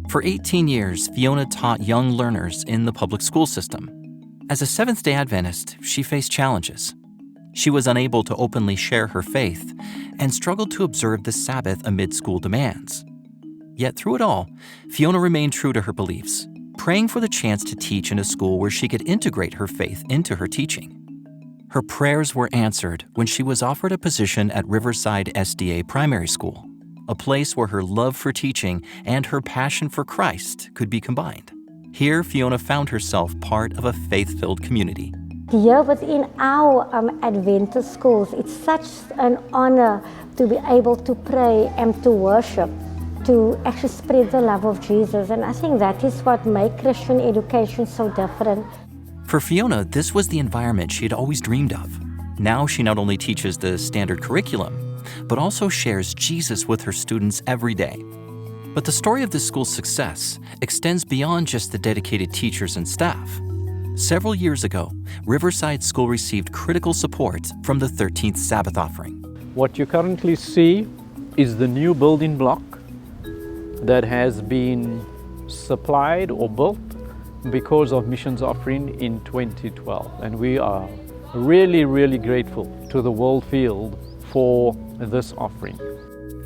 For 18 years, Fiona taught young learners in the public school system. As a Seventh-day Adventist, she faced challenges. She was unable to openly share her faith and struggled to observe the Sabbath amid school demands. Yet through it all, Fiona remained true to her beliefs, praying for the chance to teach in a school where she could integrate her faith into her teaching. Her prayers were answered when she was offered a position at Riverside SDA Primary School, a place where her love for teaching and her passion for Christ could be combined. Here, Fiona found herself part of a faith-filled community. Here within our Adventist schools, it's such an honor to be able to pray and to worship, to actually spread the love of Jesus. And I think that is what makes Christian education so different. For Fiona, this was the environment she had always dreamed of. Now she not only teaches the standard curriculum, but also shares Jesus with her students every day. But the story of this school's success extends beyond just the dedicated teachers and staff. Several years ago, Riverside School received critical support from the 13th Sabbath offering. What you currently see is the new building block that has been supplied or built because of missions offering in 2012. And we are really grateful to the World Field for this offering.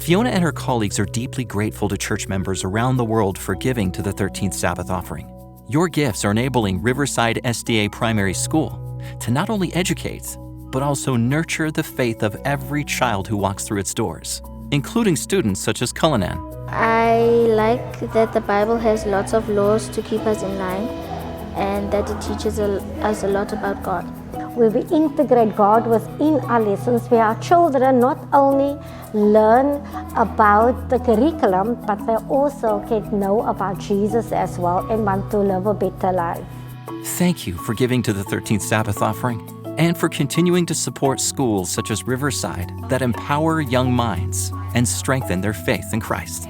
Fiona and her colleagues are deeply grateful to church members around the world for giving to the 13th Sabbath offering. Your gifts are enabling Riverside SDA Primary School to not only educate, but also nurture the faith of every child who walks through its doors, including students such as Cullinan. I like that the Bible has lots of laws to keep us in line and that it teaches us a lot about God. Where we integrate God within our lessons, where our children not only learn about the curriculum, but they also get know about Jesus as well and want to live a better life. Thank you for giving to the 13th Sabbath offering and for continuing to support schools such as Riverside that empower young minds and strengthen their faith in Christ.